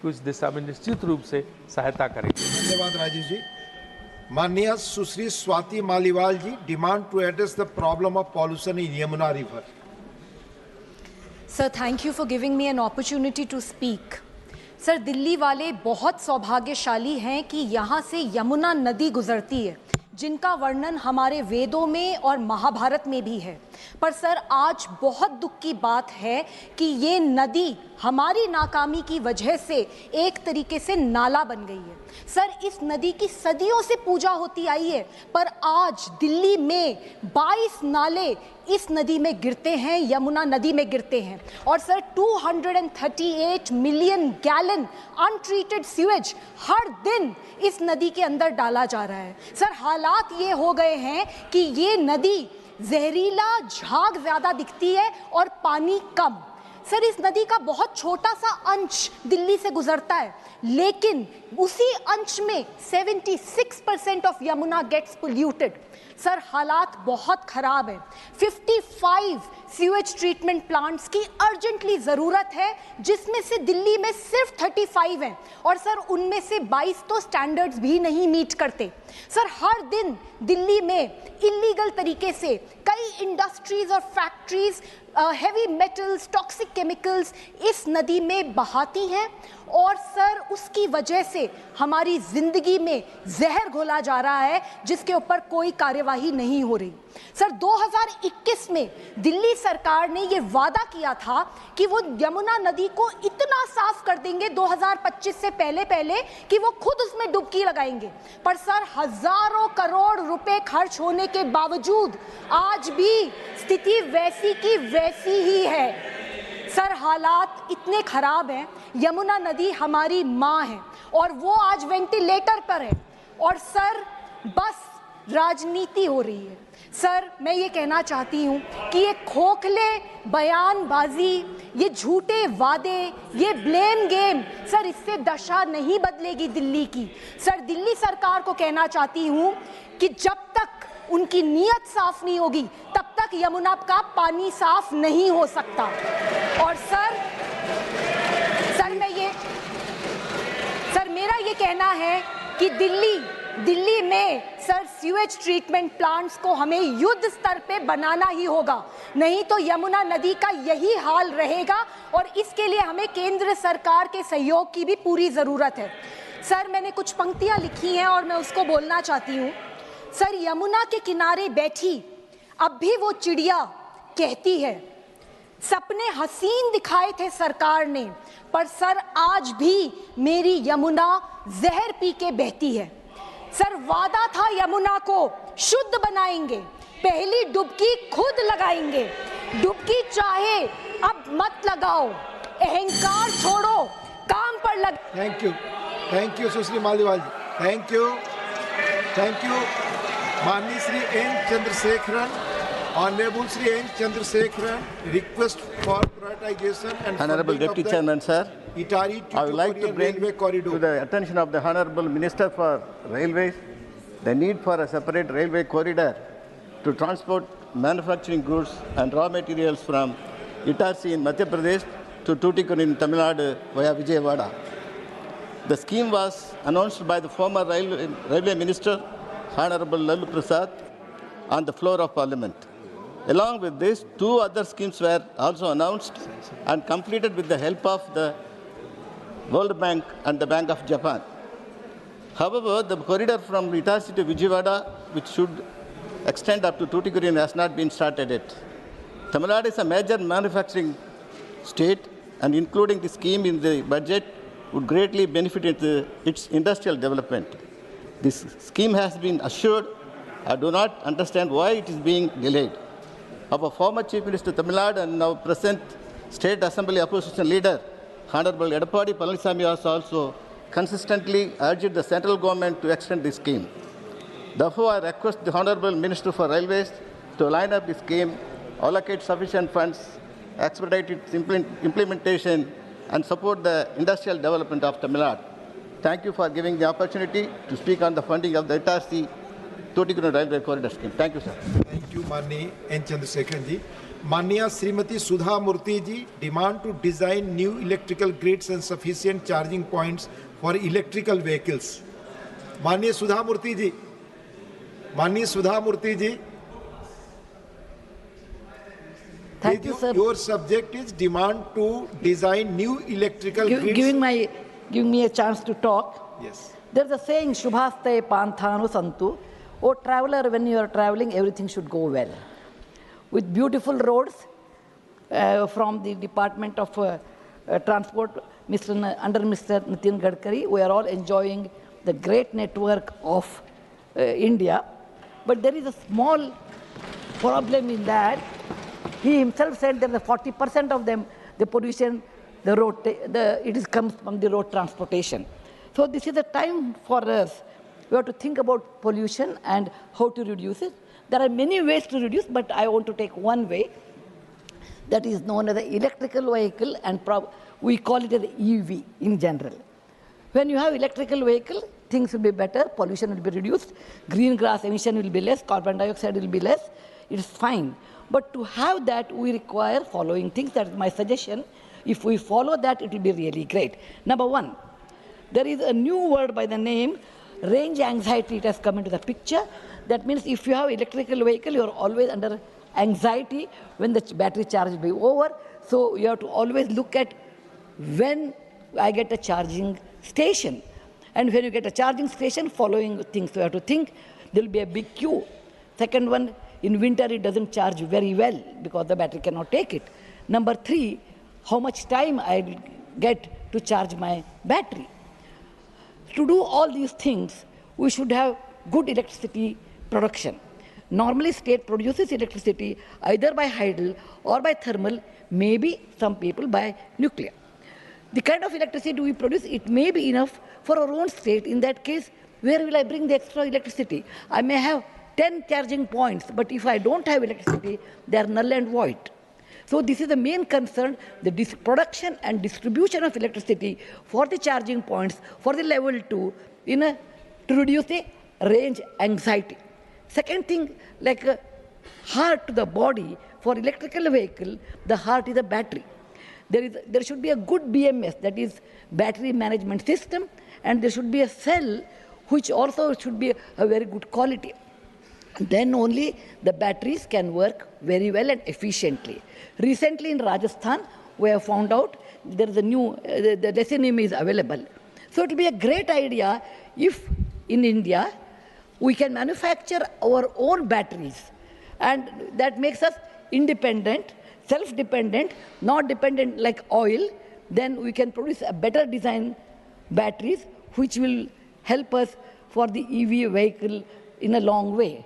कि उस दिशा में निश्चित रूप से सहायता करेंगे। धन्यवाद राजेश जी। माननीय Sushri Swati Maliwal ji, demand to address the problem of pollution in Yamuna river. Sir, thank you for giving me an opportunity to speak. Sir, Delhi वाले बहुत सौभाग्यशाली हैं कि यहाँ से यमुना नदी गुजरती है, जिनका वर्णन हमारे वेदों में और महाभारत में भी है। पर सर, आज बहुत दुख की बात है कि ये नदी हमारी नाकामी की वजह से एक तरीके से नाला बन गई है। सर, इस नदी की सदियों से पूजा होती आई है, पर आज दिल्ली में 22 नाले इस नदी में गिरते हैं, यमुना नदी में गिरते हैं। और sir, 238 million gallon untreated sewage हर दिन इस नदी के अंदर डाला जा रहा है। सर, हालात ये हो गए हैं कि ये नदी जहरीला, झाग ज़्यादा दिखती है और पानी कम। सर, इस नदी का बहुत छोटा सा अंश दिल्ली से गुजरता है, लेकिन उसी अंश में 76% of Yamuna gets polluted. Sir, हालात बहुत ख़राब है। 55 सीवेज ट्रीटमेंट प्लांट्स की अर्जेंटली ज़रूरत है, जिसमें से दिल्ली में सिर्फ 35 हैं, और सर उनमें से 22 तो स्टैंडर्ड्स भी नहीं मीट करते। सर, हर दिन दिल्ली में इलीगल तरीके से कई इंडस्ट्रीज और factories heavy metals, toxic chemicals इस नदी में बहाती हैं, और सर उसकी वजह से हमारी ज़िंदगी में जहर घोला जा रहा है, जिसके ऊपर कोई कार्यवाही नहीं हो रही। सर, 2021 में दिल्ली सरकार ने ये वादा किया था कि वो यमुना नदी को इतना साफ कर देंगे 2025 से पहले कि वो खुद उसमें डुबकी लगाएंगे। पर सर, हजारों करोड़ रुपए खर्च होने के बावजूद आज भी स्थिति वैसी की वैसी ही है। सर, हालात इतने खराब हैं, यमुना नदी हमारी माँ है और वो आज वेंटिलेटर पर है, और सर बस राजनीति हो रही है। सर, मैं ये कहना चाहती हूँ कि ये खोखले बयानबाजी, ये झूठे वादे, ये ब्लेम गेम, सर इससे दशा नहीं बदलेगी दिल्ली की। सर, दिल्ली सरकार को कहना चाहती हूँ कि जब तक उनकी नीयत साफ नहीं होगी, तब तक यमुना का पानी साफ नहीं हो सकता। और सर मेरा ये कहना है कि दिल्ली में सर सीवेज ट्रीटमेंट प्लांट्स को हमें युद्ध स्तर पे बनाना ही होगा, नहीं तो यमुना नदी का यही हाल रहेगा, और इसके लिए हमें केंद्र सरकार के सहयोग की भी पूरी ज़रूरत है। सर, मैंने कुछ पंक्तियाँ लिखी हैं और मैं उसको बोलना चाहती हूँ। सर, यमुना के किनारे बैठी अब भी वो चिड़िया कहती है, सपने हसीन दिखाए थे सरकार ने, पर सर आज भी मेरी यमुना जहर पी के बहती है। सर, वादा था यमुना को शुद्ध बनाएंगे, पहली डुबकी खुद लगाएंगे, डुबकी चाहे अब मत लगाओ, अहंकार छोड़ो, काम पर लग। Thank you Sushri Maliwal ji, thank you माननीय Shri N Chandrasekharan, honourable Shri N Chandrasekharan, request for prioritisation and Honorable Deputy Chairman, sir, I would like to bring to the attention of the Honorable Minister for Railways the need for a separate railway corridor to transport manufacturing goods and raw materials from Itarsi in Madhya Pradesh to Tuticorin in Tamil Nadu via Vijayawada. The scheme was announced by the former Railway Minister, Honorable Lalu Prasad, on the floor of Parliament. Along with this, 2 other schemes were also announced and completed with the help of the World Bank and the Bank of Japan. However, the corridor from Itarsi to Vijayawada, which should extend up to Tuticorin, has not been started yet. Tamil Nadu is a major manufacturing state, and including the scheme in the budget would greatly benefit its industrial development. This scheme has been assured. I do not understand why it is being delayed. Our former Chief Minister Tamil Nadu and now present State Assembly Opposition Leader, Honorable Edappadi Palaniswamy, has also consistently urged the central government to extend this scheme. Therefore, I request the Honorable Minister for Railways to line up the scheme, allocate sufficient funds, expedite its implementation, and support the industrial development of Tamil Nadu. Thank you for giving the opportunity to speak on the funding of the Itarsi Tuticorin Railway Corridor Scheme. Thank you, sir. Thank you, Mani N. Chandrasekharan ji. Manya Srimati Sudha Murthy ji, demand to design new electrical grids and sufficient charging points for electrical vehicles. Manya Sudha Murthy ji, Manya Sudha Murthy ji. Thank you, sir. Your subject is demand to design new electrical grids. Giving me a chance to talk. Yes. There's a saying, Shubhaste Panthanu Santu. Oh, traveler, when you are traveling, everything should go well. With beautiful roads from the Department of Transport, under Mr. Nitin Gadkari, we are all enjoying the great network of India. But there is a small problem in that. He himself said that the 40% of them, the pollution, it comes from the road transportation. So this is the time for us. We have to think about pollution and how to reduce it. There are many ways to reduce, but I want to take one way that is known as the electrical vehicle, and we call it as EV in general. When you have electrical vehicle, things will be better, pollution will be reduced, green gas emission will be less, carbon dioxide will be less, it is fine. But to have that, we require following things. That is my suggestion. If we follow that, it will be really great. Number one, there is a new word by the name range anxiety. It has come into the picture. That means if you have electrical vehicle, you are always under anxiety when the battery charge will be over. So you have to always look at when I get a charging station. And when you get a charging station, following things. So you have to think there will be a big queue. Second one, in winter it doesn't charge very well because the battery cannot take it. Number three, how much time I get to charge my battery. To do all these things, we should have good electricity production. Normally, state produces electricity either by hydel or by thermal, maybe some people by nuclear. The kind of electricity we produce, it may be enough for our own state. In that case, where will I bring the extra electricity? I may have 10 charging points, but if I don't have electricity, they are null and void. So this is the main concern, the production and distribution of electricity for the charging points, for the level 2, to reduce the range anxiety. Second thing, like heart to the body, for electrical vehicle, the heart is a battery. There should be a good BMS, that is battery management system, and there should be a cell which also should be a very good quality. Then only the batteries can work very well and efficiently. Recently in Rajasthan, we have found out there is a new, the Lithium is available. So it will be a great idea if in India we can manufacture our own batteries, and that makes us independent, self-dependent, not dependent like oil. Then we can produce a better design batteries which will help us for the EV vehicle in a long way.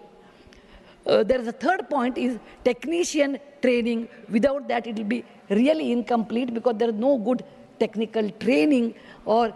There is a third point is technician training. Without that, it will be really incomplete because there is no good technical training or